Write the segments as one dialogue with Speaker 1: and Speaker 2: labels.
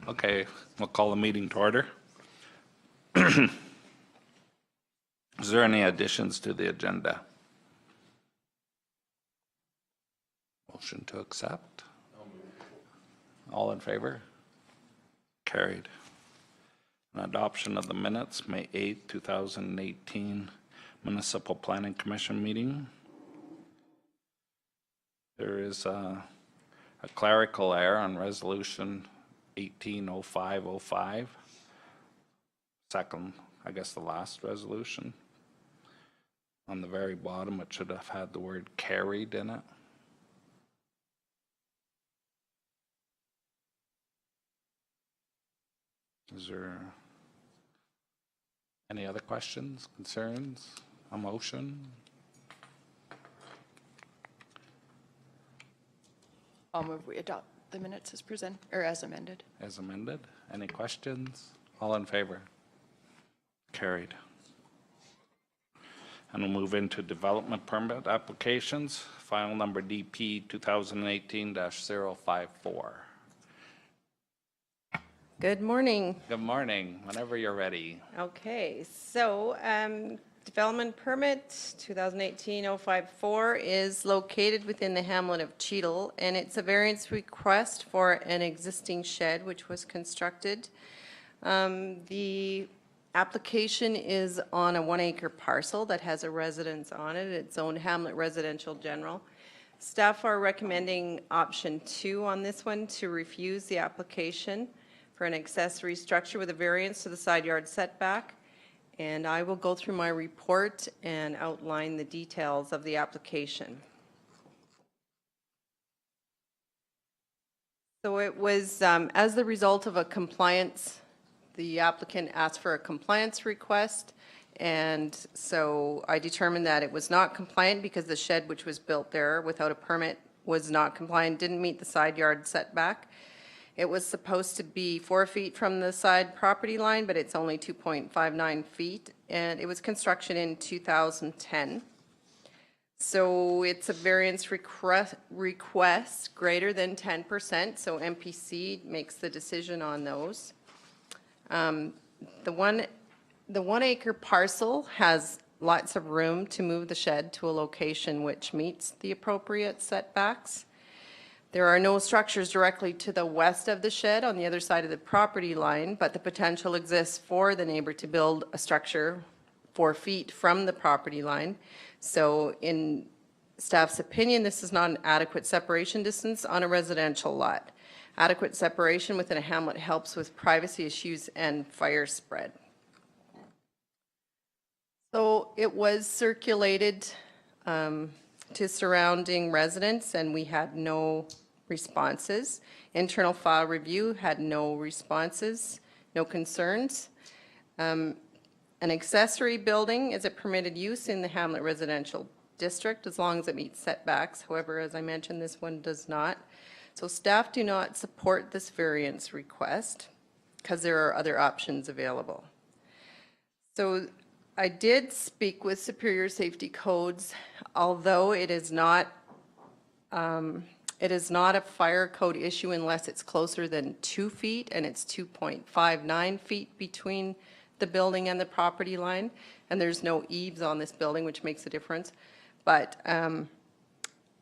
Speaker 1: Okay, we'll call the meeting to order. Is there any additions to the agenda? Motion to accept? All in favor? Carried. An adoption of the minutes, May 8, 2018 Municipal Planning Commission meeting. There is a clerical error on resolution 180505. Second, I guess the last resolution. On the very bottom, it should have had the word carried in it. Is there any other questions, concerns, a motion?
Speaker 2: I'll move we adopt the minutes as present or as amended.
Speaker 1: As amended. Any questions? All in favor? Carried. And we'll move into development permit applications. File number DP 2018-054.
Speaker 3: Good morning.
Speaker 1: Good morning. Whenever you're ready.
Speaker 3: Okay, so development permit 2018-054 is located within the hamlet of Cheadle, and it's a variance request for an existing shed which was constructed. The application is on a 1-acre parcel that has a residence on it. It's owned Hamlet Residential General. Staff are recommending option 2 on this one, to refuse the application for an accessory structure with a variance to the side yard setback. And I will go through my report and outline the details of the application. So it was as the result of a compliance, the applicant asked for a compliance request, and so I determined that it was not compliant because the shed which was built there without a permit was not compliant, didn't meet the side yard setback. It was supposed to be 4 feet from the side property line, but it's only 2.59 feet, and it was construction in 2010. So it's a variance request greater than 10%, so MPC makes the decision on those. The 1-acre parcel has lots of room to move the shed to a location which meets the appropriate setbacks. There are no structures directly to the west of the shed on the other side of the property line, but the potential exists for the neighbor to build a structure 4 feet from the property line. So in staff's opinion, this is not an adequate separation distance on a residential lot. Adequate separation within a hamlet helps with privacy issues and fire spread. So it was circulated to surrounding residents, and we had no responses. Internal file review had no responses, no concerns. An accessory building is a permitted use in the Hamlet Residential District as long as it meets setbacks. However, as I mentioned, this one does not. So staff do not support this variance request because there are other options available. So I did speak with Superior Safety Codes, although it is not a fire code issue unless it's closer than 2 feet, and it's 2.59 feet between the building and the property line, and there's no eaves on this building, which makes a difference. But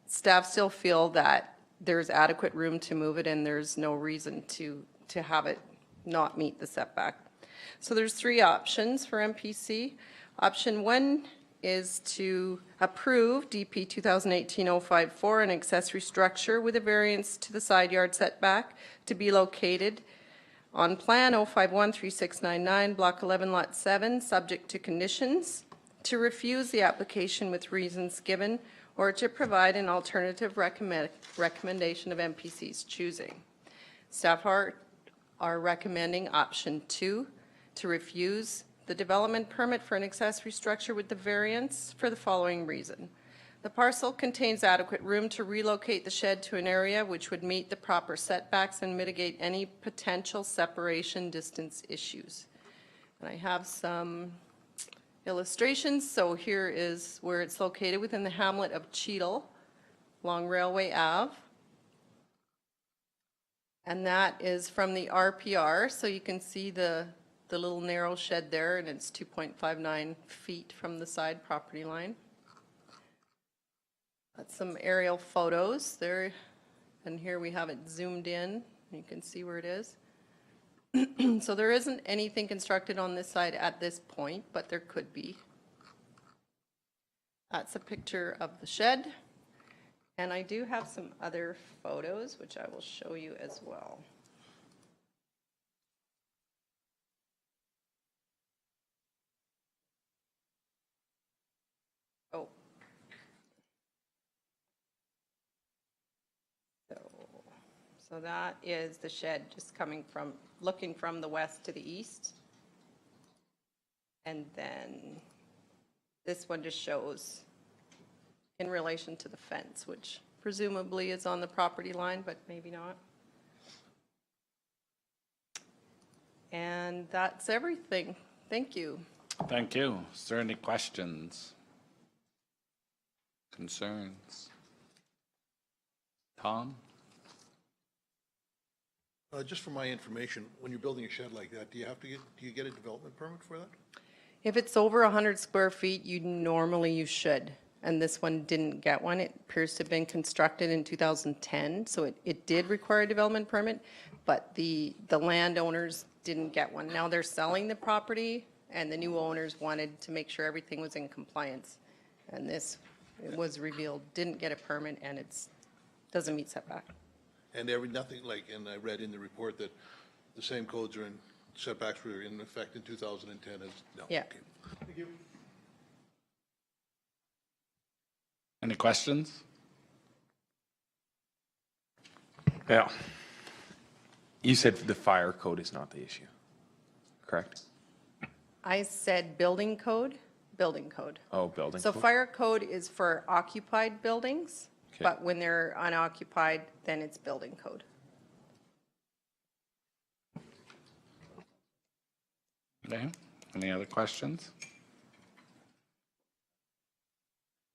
Speaker 3: staff still feel that there's adequate room to move it, and there's no reason to have it not meet the setback. So there's 3 options for MPC. Option 1 is to approve DP 2018-054, an accessory structure with a variance to the side yard setback to be located on plan 0513699, block 11, lot 7, subject to conditions, to refuse the application with reasons given, or to provide an alternative recommendation of MPC's choosing. Staff are recommending option 2, to refuse the development permit for an accessory structure with the variance for the following reason. The parcel contains adequate room to relocate the shed to an area which would meet the proper setbacks and mitigate any potential separation distance issues. And I have some illustrations. So here is where it's located within the hamlet of Cheadle along Railway Ave. And that is from the RPR, so you can see the little narrow shed there, and it's 2.59 feet from the side property line. That's some aerial photos there, and here we have it zoomed in. You can see where it is. So there isn't anything constructed on this side at this point, but there could be. That's a picture of the shed. And I do have some other photos, which I will show you as well. Oh. So that is the shed just coming from, looking from the west to the east. And then this one just shows in relation to the fence, which presumably is on the property line, but maybe not. And that's everything. Thank you.
Speaker 1: Thank you. Is there any questions? Concerns? Tom?
Speaker 4: Just for my information, when you're building a shed like that, do you get a development permit for that?
Speaker 3: If it's over 100 square feet, you should. And this one didn't get one. It appears to have been constructed in 2010, so it did require a development permit, but the landowners didn't get one. Now they're selling the property, and the new owners wanted to make sure everything was in compliance. And this, it was revealed, didn't get a permit, and doesn't meet setback.
Speaker 4: And nothing like, and I read in the report that the same codes are in, setbacks were in effect in 2010 as, no.
Speaker 3: Yeah.
Speaker 4: Okay. Thank you.
Speaker 1: Any questions?
Speaker 5: Yeah. You said the fire code is not the issue, correct?
Speaker 3: I said building code, building code.
Speaker 5: Oh, building
Speaker 3: So
Speaker 5: code?
Speaker 3: fire code is for occupied buildings,
Speaker 5: Okay.
Speaker 3: but when they're unoccupied, then it's building code.
Speaker 1: Okay. Any other questions?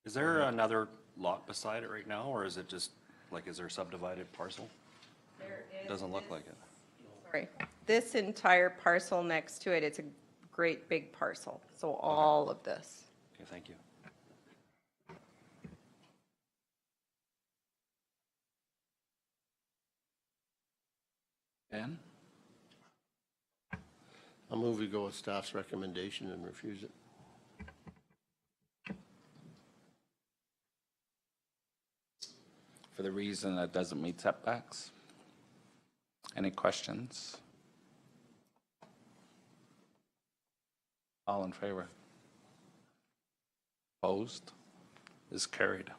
Speaker 6: Is there another lot beside it right now, or is it just, like, is there a subdivided parcel? Doesn't look like it.
Speaker 3: Sorry. This entire parcel next to it, it's a great big parcel. So all of this.
Speaker 6: Okay, thank you.
Speaker 1: Ben?
Speaker 7: I'll move we go with staff's recommendation and refuse it.
Speaker 1: For the reason that doesn't meet setbacks? Any questions? All in favor? Opposed? Is carried.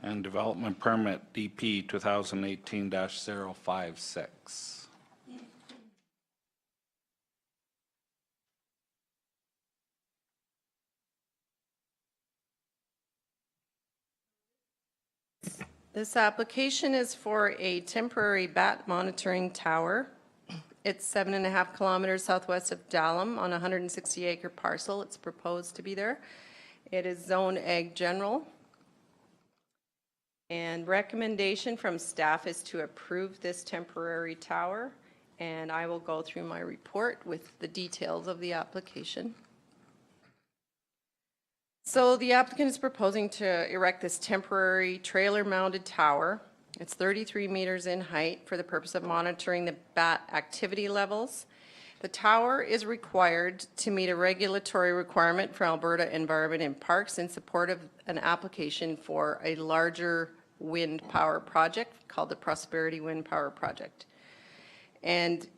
Speaker 1: And development permit DP 2018-056.
Speaker 3: This application is for a temporary bat monitoring tower. It's 7.5 kilometers southwest of Dallam on a 160-acre parcel. It's proposed to be there. It is zone ag general. And recommendation from staff is to approve this temporary tower. And I will go through my report with the details of the application. So the applicant is proposing to erect this temporary trailer-mounted tower. It's 33 meters in height for the purpose of monitoring the bat activity levels. The tower is required to meet a regulatory requirement for Alberta Environment and Parks in support of an application for a larger wind power project called the Prosperity Wind Power Project. And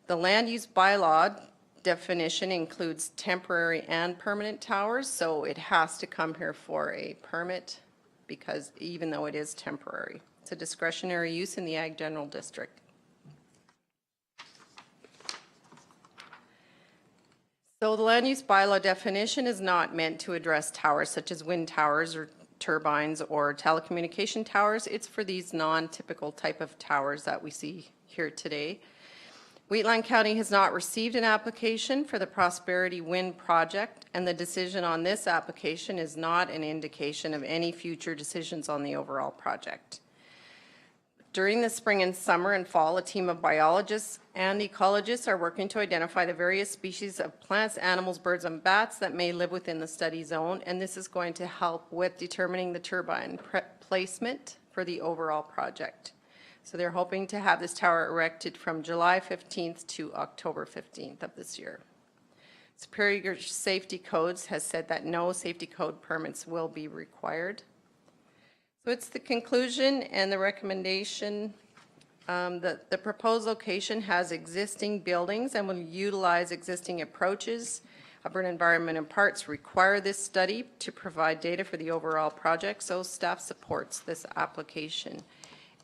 Speaker 3: the land use bylaw definition includes temporary and permanent towers, so it has to come here for a permit because even though it is temporary. It's a discretionary use in the Ag General District. So the land use bylaw definition is not meant to address towers such as wind towers or turbines or telecommunication towers. It's for these non-typical type of towers that we see here today. Wheatland County has not received an application for the Prosperity Wind Project, and the decision on this application is not an indication of any future decisions on the overall project. During the spring and summer and fall, a team of biologists and ecologists are working to identify the various species of plants, animals, birds, and bats that may live within the study zone, and this is going to help with determining the turbine placement for the overall project. So they're hoping to have this tower erected from July 15th to October 15th of this year. Superior Safety Codes has said that no safety code permits will be required. So it's the conclusion and the recommendation that the proposed location has existing buildings and will utilize existing approaches. Alberta Environment and Parks require this study to provide data for the overall project, so staff supports this application.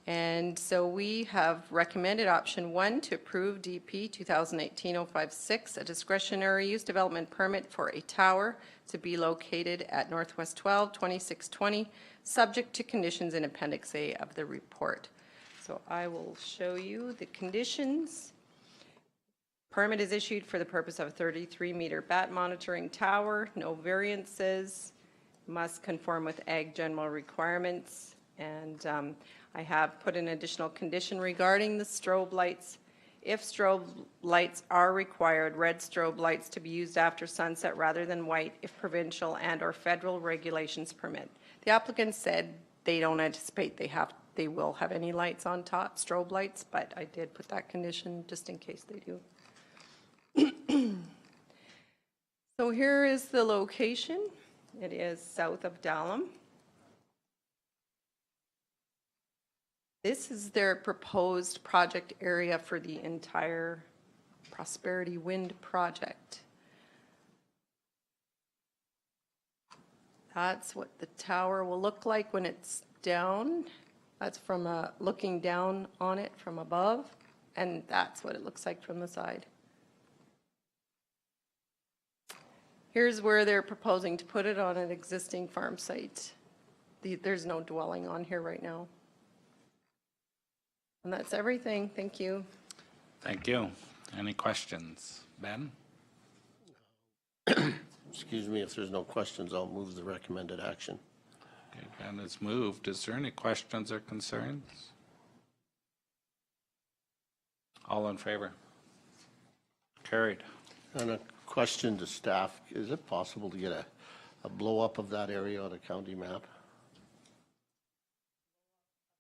Speaker 3: And so we have recommended option 1 to approve DP 2018-056, a discretionary use development permit for a tower to be located at Northwest 12, 2620, subject to conditions in Appendix A of the report. So I will show you the conditions. Permit is issued for the purpose of a 33-meter bat monitoring tower, no variances, must conform with Ag general requirements, and I have put an additional condition regarding the strobe lights. If strobe lights are required, red strobe lights to be used after sunset rather than white if provincial and or federal regulations permit. The applicant said they don't anticipate they will have any lights on top, strobe lights, but I did put that condition just in case they do. So here is the location. It is south of Dallam. This is their proposed project area for the entire Prosperity Wind project. That's what the tower will look like when it's down. That's from looking down on it from above, and that's what it looks like from the side. Here's where they're proposing to put it on an existing farm site. There's no dwelling on here right now. And that's everything. Thank you.
Speaker 1: Thank you. Any questions? Ben?
Speaker 7: Excuse me, if there's no questions, I'll move the recommended action.
Speaker 1: Okay, Ben has moved. Is there any questions or concerns? All in favor? Carried.
Speaker 7: And a question to staff, is it possible to get a blow-up of that area on a county map?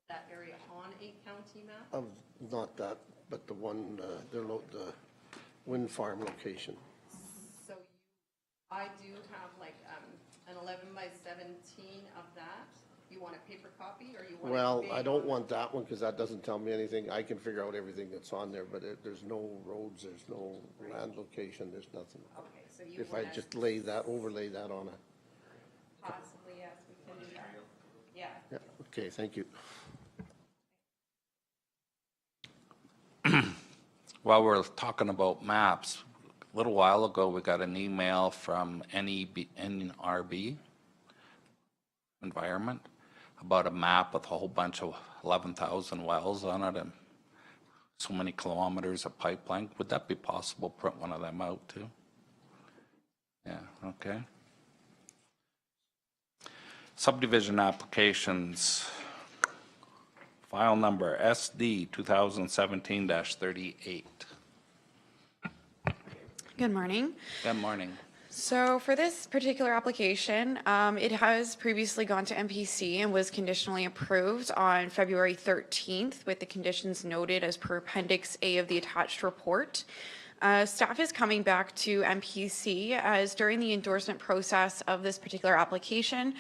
Speaker 3: That area on a county map?
Speaker 7: Of, not that, but the one, the wind farm location.
Speaker 3: So I do have like an 11 by 17 of that. You want a paper copy or you want
Speaker 7: Well,
Speaker 3: it
Speaker 7: I don't want that one because that doesn't tell me anything. I can figure out everything that's on there, but there's no roads, there's no land location, there's nothing.
Speaker 3: Okay, so you
Speaker 7: If I
Speaker 3: want
Speaker 7: just overlay that on a,
Speaker 3: possibly, yes, we can do that. Yeah.
Speaker 7: yeah, okay, thank you.
Speaker 1: While we're talking about maps, a little while ago, we got an email from NRB, Environment, about a map with a whole bunch of 11,000 wells on it and so many kilometers of pipeline. Would that be possible, print one of them out too? Yeah, okay. Subdivision applications. File number SD 2017-38.
Speaker 8: Good morning.
Speaker 1: Good morning.
Speaker 8: So for this particular application, it has previously gone to MPC and was conditionally approved on February 13th with the conditions noted as per Appendix A of the attached report. Staff is coming back to MPC as during the endorsement process of this particular application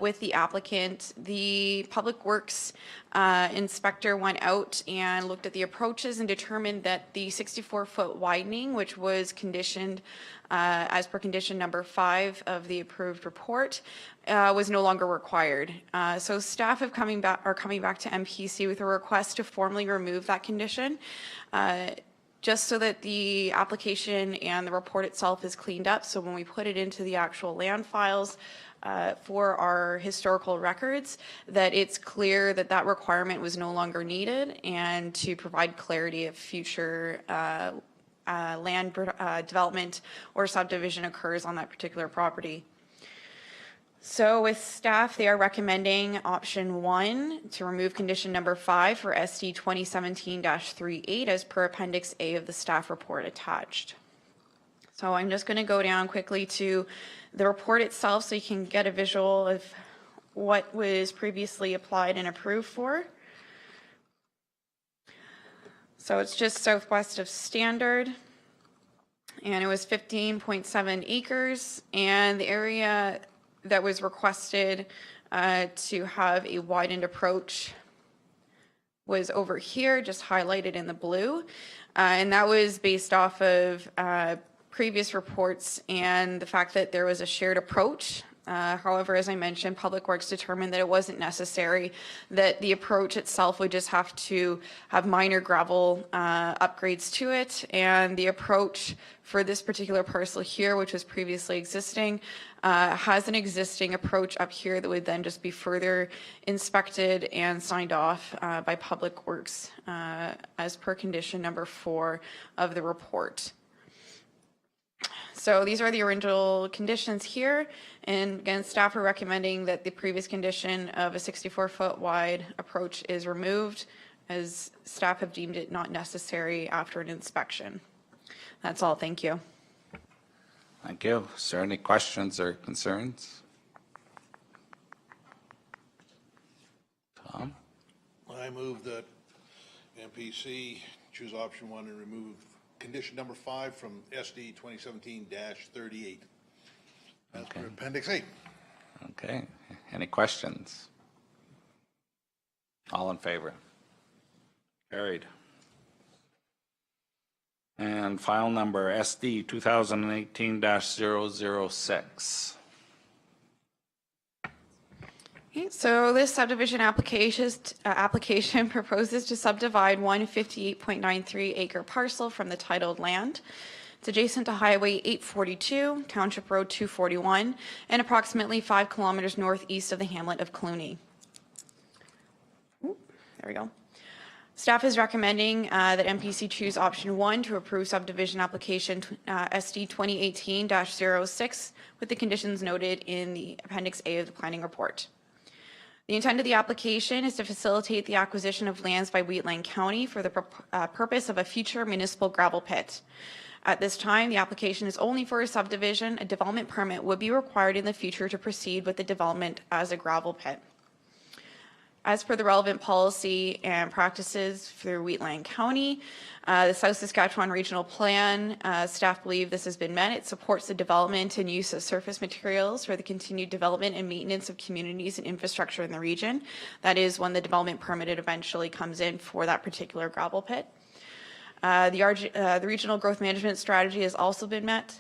Speaker 8: with the applicant, the Public Works inspector went out and looked at the approaches and determined that the 64-foot widening, which was conditioned as per condition number 5 of the approved report, was no longer required. So staff are coming back to MPC with a request to formally remove that condition. Just so that the application and the report itself is cleaned up. So when we put it into the actual land files for our historical records, that it's clear that that requirement was no longer needed, and to provide clarity if future land development or subdivision occurs on that particular property. So with staff, they are recommending option 1 to remove condition number 5 for SD 2017-38 as per Appendix A of the staff report attached. So I'm just going to go down quickly to the report itself so you can get a visual of what was previously applied and approved for. So it's just southwest of Standard, and it was 15.7 acres, and the area that was requested to have a widened approach was over here, just highlighted in the blue, and that was based off of previous reports and the fact that there was a shared approach. However, as I mentioned, Public Works determined that it wasn't necessary, that the approach itself would just have to have minor gravel upgrades to it, and the approach for this particular parcel here, which was previously existing, has an existing approach up here that would then just be further inspected and signed off by Public Works as per condition number 4 of the report. So these are the original conditions here, and again, staff are recommending that the previous condition of a 64-foot wide approach is removed, as staff have deemed it not necessary after an inspection. That's all. Thank you.
Speaker 1: Thank you. Is there any questions or concerns? Tom?
Speaker 4: I move that MPC choose option 1 and remove condition number 5 from SD 2017-38 as per Appendix A.
Speaker 1: Okay. Any questions? All in favor? Carried. And file number SD 2018-006.
Speaker 8: Okay, so this subdivision application proposes to subdivide one 58.93 acre parcel from the titled land. It's adjacent to Highway 842, Township Road 241, and approximately 5 kilometers northeast of the hamlet of Cluny. Ooh, there we go. Staff is recommending that MPC choose option 1 to approve subdivision application SD 2018-06 with the conditions noted in the Appendix A of the planning report. The intent of the application is to facilitate the acquisition of lands by Wheatland County for the purpose of a future municipal gravel pit. At this time, the application is only for a subdivision. A development permit would be required in the future to proceed with the development as a gravel pit. As per the relevant policy and practices for Wheatland County, the South Saskatchewan Regional Plan, staff believe this has been met. It supports the development and use of surface materials for the continued development and maintenance of communities and infrastructure in the region. That is when the development permit eventually comes in for that particular gravel pit. The regional growth management strategy has also been met.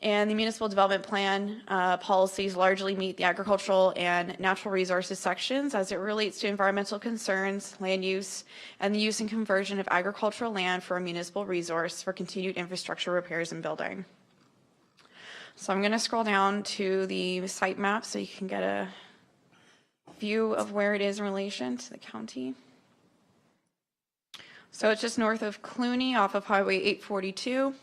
Speaker 8: And the municipal development plan policies largely meet the agricultural and natural resources sections as it relates to environmental concerns, land use, and the use and conversion of agricultural land for a municipal resource for continued infrastructure repairs and building. So I'm going to scroll down to the site map so you can get a view of where it is in relation to the county. So it's just north of Cluny off of Highway 842.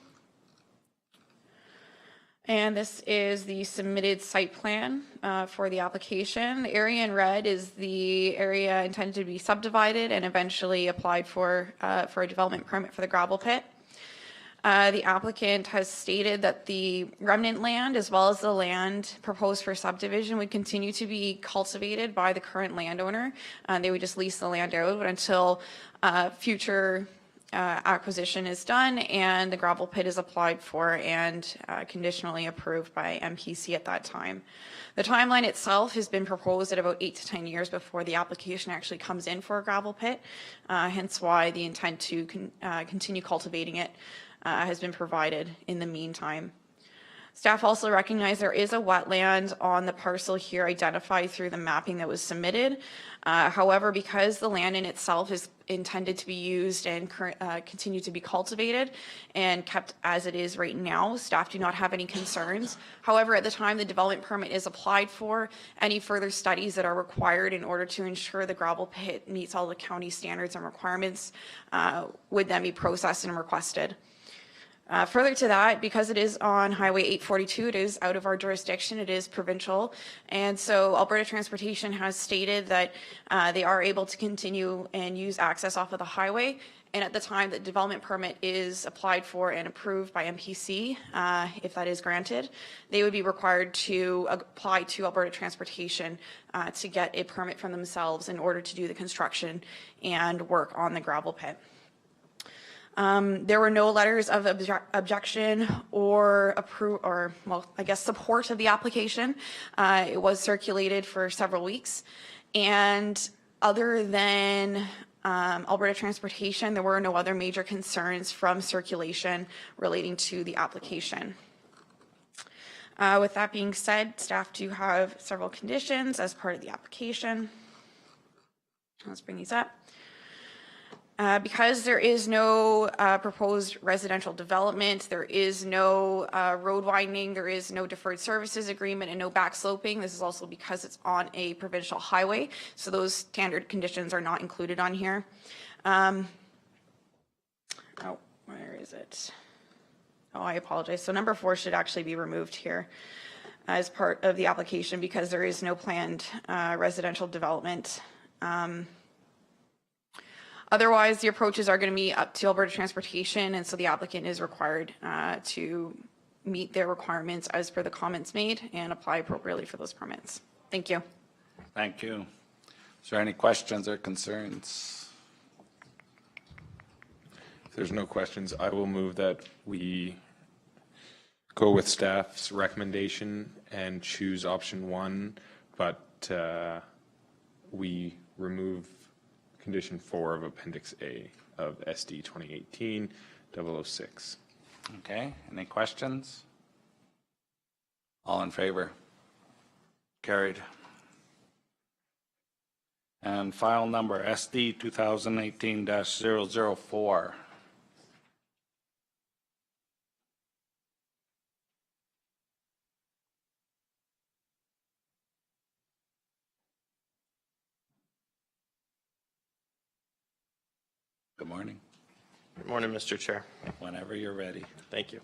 Speaker 8: And this is the submitted site plan for the application. The area in red is the area intended to be subdivided and eventually applied for a development permit for the gravel pit. The applicant has stated that the remnant land as well as the land proposed for subdivision would continue to be cultivated by the current landowner. They would just lease the land out until future acquisition is done and the gravel pit is applied for and conditionally approved by MPC at that time. The timeline itself has been proposed at about 8 to 10 years before the application actually comes in for a gravel pit, hence why the intent to continue cultivating it has been provided in the meantime. Staff also recognize there is a wetland on the parcel here identified through the mapping that was submitted. However, because the land in itself is intended to be used and continue to be cultivated and kept as it is right now, staff do not have any concerns. However, at the time the development permit is applied for, any further studies that are required in order to ensure the gravel pit meets all the county standards and requirements would then be processed and requested. Further to that, because it is on Highway 842, it is out of our jurisdiction, it is provincial. And so Alberta Transportation has stated that they are able to continue and use access off of the highway. And at the time that development permit is applied for and approved by MPC, if that is granted, they would be required to apply to Alberta Transportation to get a permit from themselves in order to do the construction and work on the gravel pit. There were no letters of objection or support of the application. It was circulated for several weeks, and other than Alberta Transportation, there were no other major concerns from circulation relating to the application. With that being said, staff do have several conditions as part of the application. Let's bring these up. Because there is no proposed residential development, there is no road widening, there is no deferred services agreement, and no backsloping. This is also because it's on a provincial highway, so those standard conditions are not included on here. Oh, where is it? Oh, I apologize. So number 4 should actually be removed here as part of the application because there is no planned residential development. Otherwise, the approaches are going to be up to Alberta Transportation, and so the applicant is required to meet their requirements as per the comments made and apply appropriately for those permits. Thank you.
Speaker 1: Thank you. Is there any questions or concerns?
Speaker 5: If there's no questions, I will move that we go with staff's recommendation and choose option 1, but we remove condition 4 of Appendix A of SD 2018-006.
Speaker 1: Okay, any questions? All in favor? Carried. And file number SD 2018-004. Good morning.
Speaker 9: Good morning, Mr. Chair.
Speaker 1: Whenever you're ready.
Speaker 9: Thank you.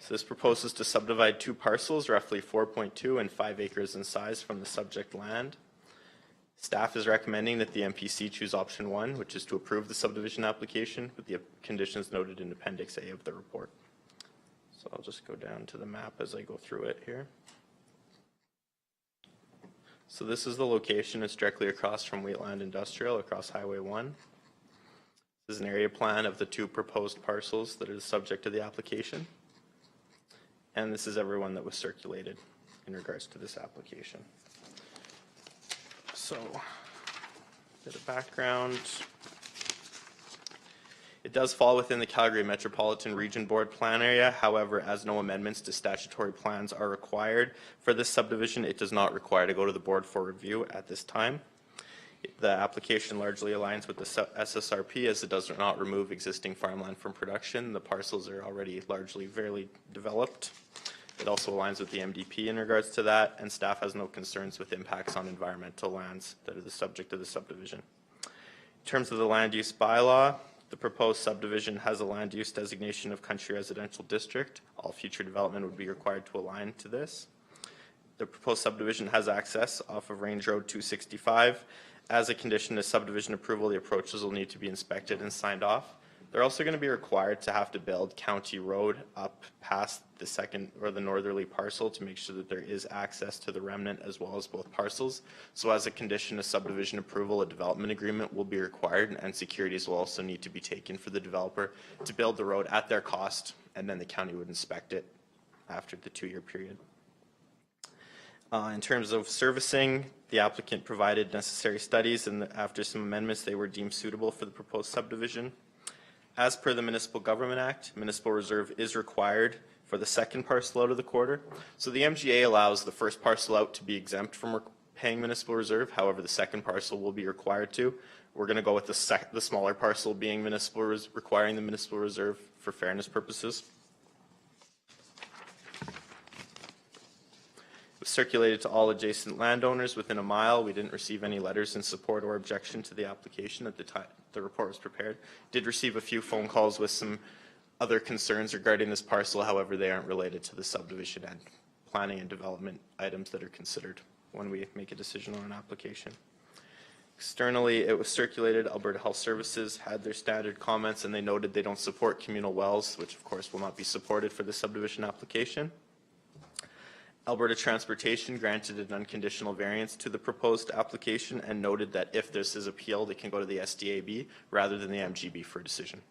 Speaker 9: So this proposes to subdivide 2 parcels, roughly 4.2 and 5 acres in size from the subject land. Staff is recommending that the MPC choose option 1, which is to approve the subdivision application with the conditions noted in Appendix A of the report. So I'll just go down to the map as I go through it here. So this is the location. It's directly across from Wheatland Industrial, across Highway 1. This is an area plan of the 2 proposed parcels that is subject to the application. And this is everyone that was circulated in regards to this application. So, a bit of background. It does fall within the Calgary Metropolitan Region Board plan area. However, as no amendments to statutory plans are required for this subdivision, it does not require to go to the board for review at this time. The application largely aligns with the SSRP as it does not remove existing farmland from production. The parcels are already largely fairly developed. It also aligns with the MDP in regards to that, and staff has no concerns with impacts on environmental lands that are the subject of the subdivision. In terms of the land use bylaw, the proposed subdivision has a land use designation of country residential district. All future development would be required to align to this. The proposed subdivision has access off of Range Road 265. As a condition of subdivision approval, the approaches will need to be inspected and signed off. They're also going to be required to have to build County Road up past the second or the northerly parcel to make sure that there is access to the remnant as well as both parcels. So as a condition of subdivision approval, a development agreement will be required, and securities will also need to be taken for the developer to build the road at their cost, and then the county would inspect it after the 2-year period. In terms of servicing, the applicant provided necessary studies, and after some amendments, they were deemed suitable for the proposed subdivision. As per the Municipal Government Act, municipal reserve is required for the second parcel out of the quarter. So the MGA allows the first parcel out to be exempt from paying municipal reserve. However, the second parcel will be required to. We're going to go with the smaller parcel being requiring the municipal reserve for fairness purposes. Circulated to all adjacent landowners within a mile. We didn't receive any letters in support or objection to the application at the time the report was prepared. Did receive a few phone calls with some other concerns regarding this parcel. However, they aren't related to the subdivision and planning and development items that are considered when we make a decision on an application. Externally, it was circulated. Alberta Health Services had their standard comments, and they noted they don't support communal wells, which of course will not be supported for the subdivision application. Alberta Transportation granted an unconditional variance to the proposed application and noted that if this is appealed, it can go to the SDAB rather than the MGB for a decision.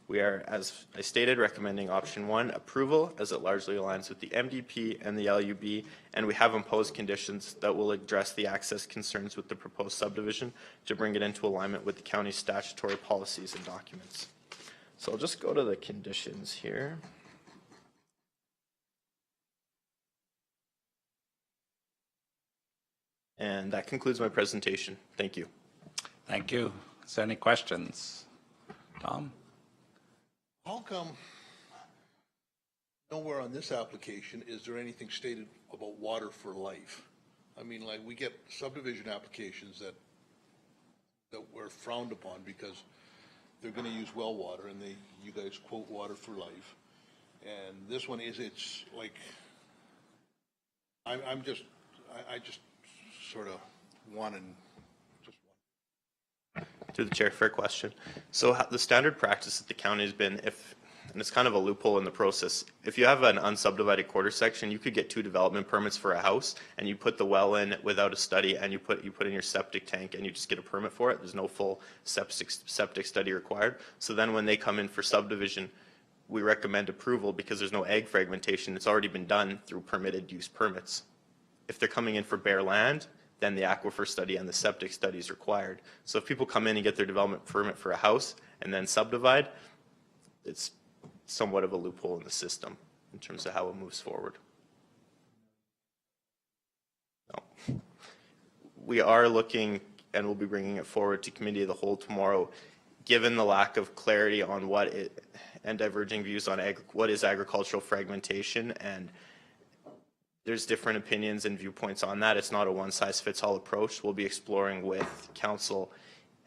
Speaker 9: We are, as I stated, recommending option 1 approval, as it largely aligns with the MDP and the LUB, and we have imposed conditions that will address the access concerns with the proposed subdivision to bring it into alignment with the county's statutory policies and documents. So I'll just go to the conditions here. And that concludes my presentation. Thank you.
Speaker 1: Thank you. Is there any questions? Tom?
Speaker 4: How come nowhere on this application is there anything stated about water for life? I mean, like, we get subdivision applications that were frowned upon because they're gonna use well water, and you guys quote water for life. And this one is, it's like, I just sort of wanted,
Speaker 9: Through the chair, fair question. So the standard practice that the county has been, and it's kind of a loophole in the process, if you have an unsubdivided quarter section, you could get 2 development permits for a house, and you put the well in without a study, and you put in your septic tank, and you just get a permit for it. There's no full septic study required. So then when they come in for subdivision, we recommend approval because there's no ag fragmentation. It's already been done through permitted use permits. If they're coming in for bare land, then the aquifer study and the septic study is required. So if people come in and get their development permit for a house and then subdivide, it's somewhat of a loophole in the system in terms of how it moves forward. No. We are looking, and we'll be bringing it forward to committee of the whole tomorrow, given the lack of clarity on and diverging views on what is agricultural fragmentation, and there's different opinions and viewpoints on that. It's not a one-size-fits-all approach. We'll be exploring with council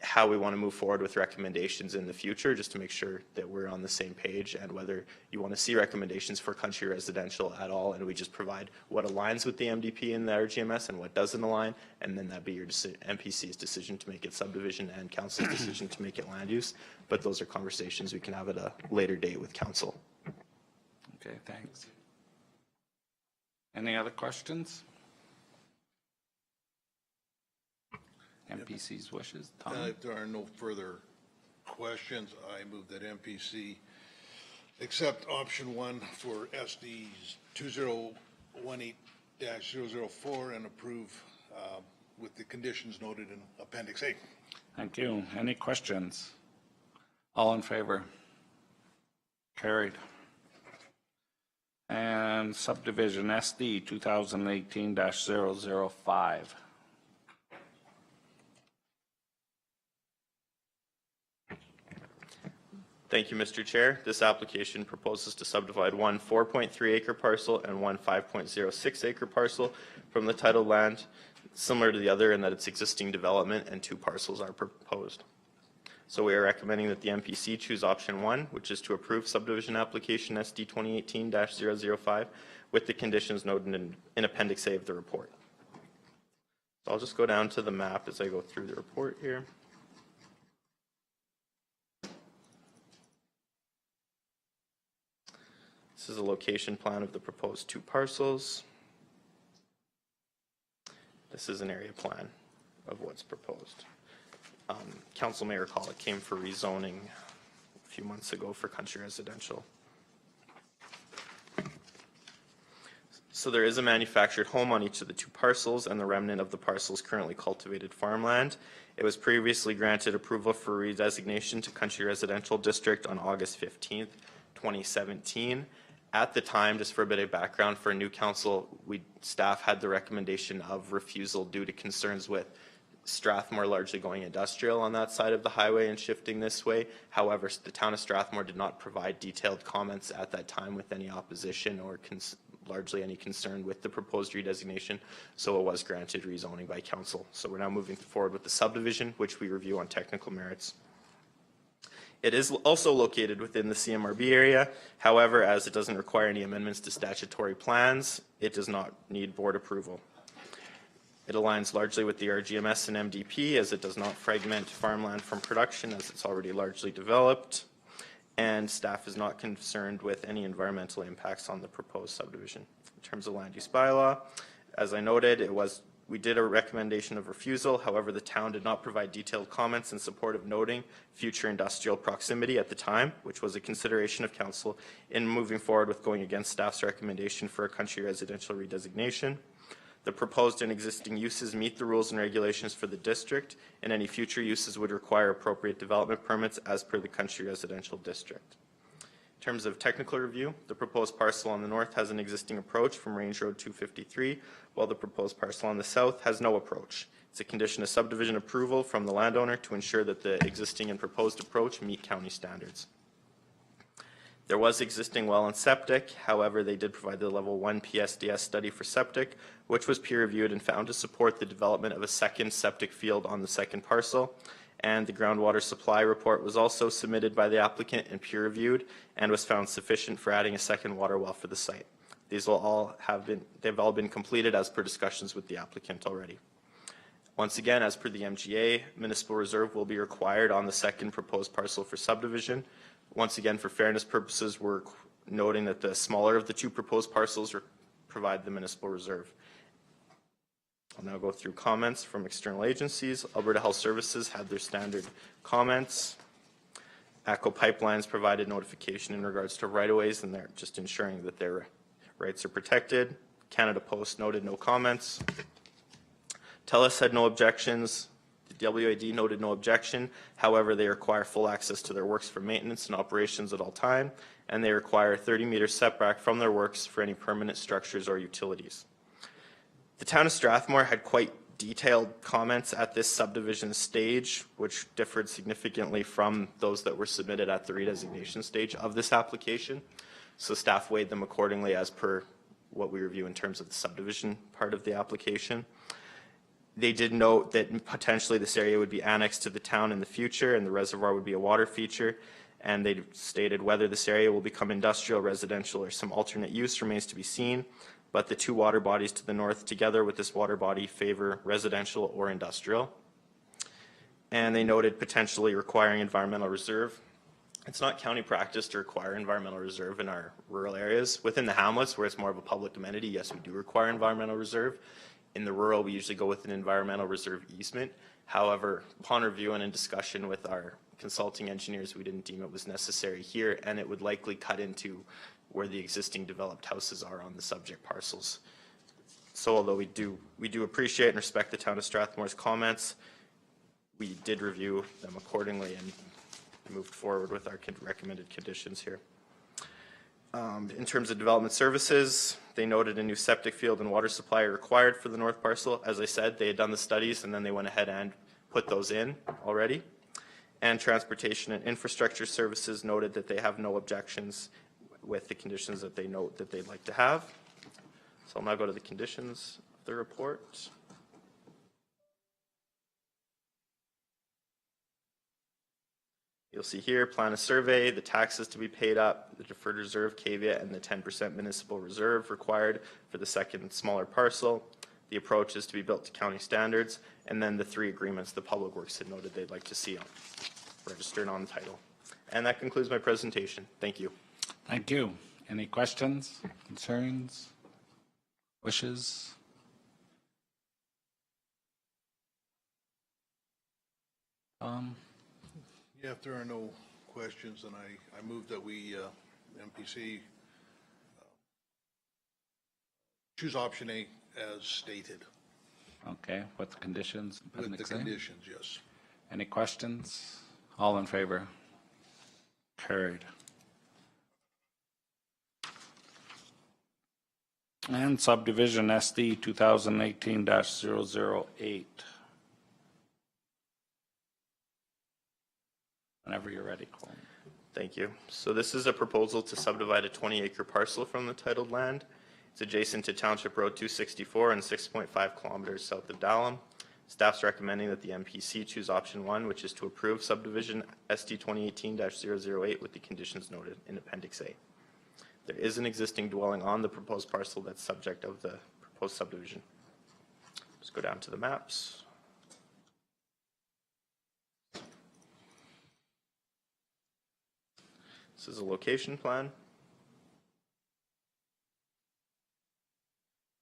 Speaker 9: how we want to move forward with recommendations in the future, just to make sure that we're on the same page, and whether you want to see recommendations for country residential at all, and we just provide what aligns with the MDP and the RGMS and what doesn't align, and then that'd be your MPC's decision to make it subdivision and council's decision to make it land use. But those are conversations we can have at a later date with council.
Speaker 1: Okay, thanks. Any other questions? MPC's wishes, Tom?
Speaker 4: if there are no further questions, I move that MPC accept option 1 for SD's 2018-004 and approve with the conditions noted in Appendix A.
Speaker 1: Thank you. Any questions? All in favor? Carried. And subdivision SD 2018-005.
Speaker 9: Thank you, Mr. Chair. This application proposes to subdivide one 4.3 acre parcel and one 5.06 acre parcel from the titled land, similar to the other in that it's existing development and 2 parcels are proposed. So we are recommending that the MPC choose option 1, which is to approve subdivision application SD 2018-005 with the conditions noted in Appendix A of the report. So I'll just go down to the map as I go through the report here. This is a location plan of the proposed 2 parcels. This is an area plan of what's proposed. Council may recall it came for rezoning a few months ago for country residential. So there is a manufactured home on each of the 2 parcels, and the remnant of the parcels currently cultivated farmland. It was previously granted approval for redesignation to country residential district on August 15th, 2017. At the time, just for a bit of background for a new council, staff had the recommendation of refusal due to concerns with Strathmore largely going industrial on that side of the highway and shifting this way. However, the town of Strathmore did not provide detailed comments at that time with any opposition or largely any concern with the proposed redesignation, so it was granted rezoning by council. So we're now moving forward with the subdivision, which we review on technical merits. It is also located within the CMRB area. However, as it doesn't require any amendments to statutory plans, it does not need board approval. It aligns largely with the RGMS and MDP as it does not fragment farmland from production as it's already largely developed. And staff is not concerned with any environmental impacts on the proposed subdivision. In terms of land use bylaw, as I noted, we did a recommendation of refusal. However, the town did not provide detailed comments in support of noting future industrial proximity at the time, which was a consideration of council in moving forward with going against staff's recommendation for a country residential redesignation. The proposed and existing uses meet the rules and regulations for the district, and any future uses would require appropriate development permits as per the country residential district. In terms of technical review, the proposed parcel on the north has an existing approach from Range Road 253, while the proposed parcel on the south has no approach. It's a condition of subdivision approval from the landowner to ensure that the existing and proposed approach meet county standards. There was existing well and septic. However, they did provide the level 1 PSDS study for septic, which was peer reviewed and found to support the development of a second septic field on the second parcel. And the groundwater supply report was also submitted by the applicant and peer reviewed and was found sufficient for adding a second water well for the site. They've all been completed as per discussions with the applicant already. Once again, as per the MGA, municipal reserve will be required on the second proposed parcel for subdivision. Once again, for fairness purposes, we're noting that the smaller of the two proposed parcels provide the municipal reserve. I'll now go through comments from external agencies. Alberta Health Services had their standard comments. ACO Pipelines provided notification in regards to right-of-ways, and they're just ensuring that their rights are protected. Canada Post noted no comments. TELUS had no objections. The WAD noted no objection. However, they require full access to their works for maintenance and operations at all time, and they require a 30-meter setback from their works for any permanent structures or utilities. The town of Strathmore had quite detailed comments at this subdivision stage, which differed significantly from those that were submitted at the redesignation stage of this application. So staff weighed them accordingly as per what we review in terms of the subdivision part of the application. They did note that potentially this area would be annexed to the town in the future and the reservoir would be a water feature. And they stated whether this area will become industrial, residential, or some alternate use remains to be seen. But the two water bodies to the north together with this water body favor residential or industrial. And they noted potentially requiring environmental reserve. It's not county practice to require environmental reserve in our rural areas. Within the hamlets, where it's more of a public amenity, yes, we do require environmental reserve. In the rural, we usually go with an environmental reserve easement. However, upon review and in discussion with our consulting engineers, we didn't deem it was necessary here, and it would likely cut into where the existing developed houses are on the subject parcels. So although we do appreciate and respect the town of Strathmore's comments, we did review them accordingly and moved forward with our recommended conditions here. In terms of development services, they noted a new septic field and water supply are required for the north parcel. As I said, they had done the studies and then they went ahead and put those in already. And transportation and infrastructure services noted that they have no objections with the conditions that they note that they'd like to have. So I'll now go to the conditions of the report. You'll see here, plan a survey, the taxes to be paid up, the deferred reserve caveat, and the 10% municipal reserve required for the second smaller parcel. The approach is to be built to county standards, and then the three agreements the Public Works had noted they'd like to see registered on title. And that concludes my presentation. Thank you.
Speaker 1: Thank you. Any questions, concerns, wishes?
Speaker 4: Yeah, if there are no questions, then I move that we, MPC, choose option A as stated.
Speaker 1: Okay, with the conditions?
Speaker 4: With the conditions, yes.
Speaker 1: Any questions? All in favor? Carried. And subdivision SD 2018-008. Whenever you're ready, Colin.
Speaker 9: Thank you. So this is a proposal to subdivide a 20-acre parcel from the titled land. It's adjacent to Township Road 264 and 6.5 kilometers south of Dallam. Staff's recommending that the MPC choose option 1, which is to approve subdivision ST 2018-008 with the conditions noted in Appendix A. There is an existing dwelling on the proposed parcel that's subject of the proposed subdivision. Just go down to the maps. This is a location plan.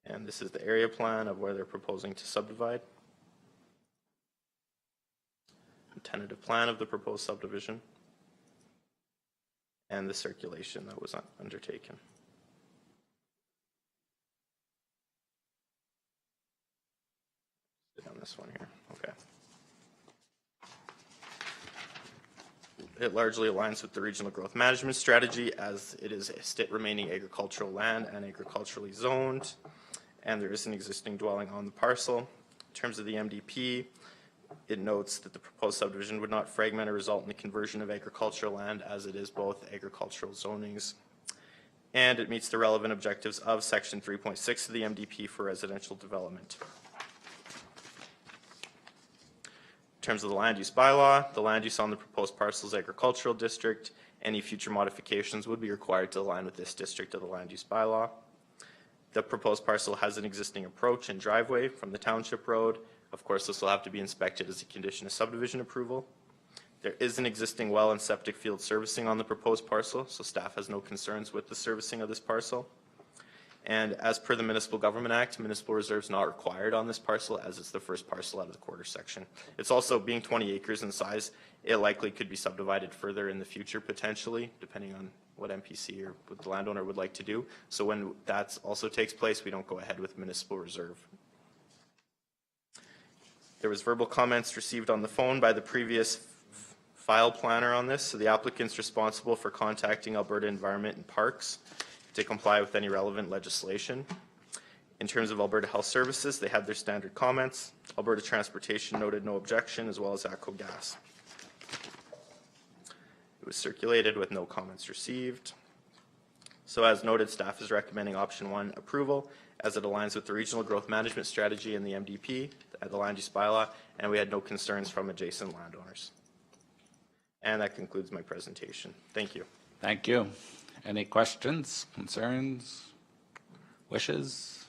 Speaker 9: And this is the area plan of where they're proposing to subdivide. A tentative plan of the proposed subdivision. And the circulation that was undertaken. On this one here, okay. It largely aligns with the regional growth management strategy as it is remaining agricultural land and agriculturally zoned. And there is an existing dwelling on the parcel. In terms of the MDP, it notes that the proposed subdivision would not fragment or result in the conversion of agricultural land as it is both agricultural zonings. And it meets the relevant objectives of section 3.6 of the MDP for residential development. In terms of the land use bylaw, the land use on the proposed parcel is agricultural district. Any future modifications would be required to align with this district of the land use bylaw. The proposed parcel has an existing approach and driveway from the township road. Of course, this will have to be inspected as a condition of subdivision approval. There is an existing well and septic field servicing on the proposed parcel, so staff has no concerns with the servicing of this parcel. And as per the Municipal Government Act, municipal reserves not required on this parcel as it's the first parcel out of the quarter section. It's also being 20 acres in size. It likely could be subdivided further in the future potentially, depending on what MPC or what the landowner would like to do. So when that also takes place, we don't go ahead with municipal reserve. There was verbal comments received on the phone by the previous file planner on this. So the applicant's responsible for contacting Alberta Environment and Parks to comply with any relevant legislation. In terms of Alberta Health Services, they had their standard comments. Alberta Transportation noted no objection, as well as ATCO Gas. It was circulated with no comments received. So as noted, staff is recommending option 1 approval as it aligns with the regional growth management strategy and the MDP, the land use bylaw, and we had no concerns from adjacent landowners. And that concludes my presentation. Thank you.
Speaker 1: Thank you. Any questions, concerns, wishes?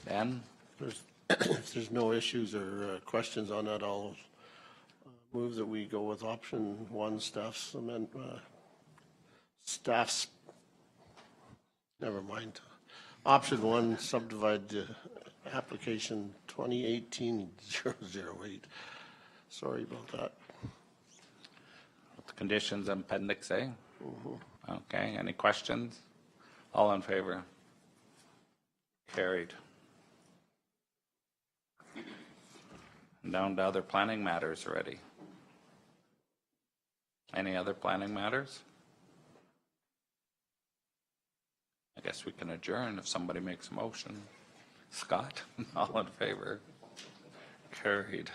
Speaker 1: Dan?
Speaker 7: If there's no issues or questions on that, I'll move that we go with option 1, option 1, subdivide application 2018-008. Sorry about that.
Speaker 1: With the conditions in Appendix A? Okay, any questions? All in favor? Carried. Down to other planning matters already. Any other planning matters? I guess we can adjourn if somebody makes a motion. Scott, all in favor? Carried.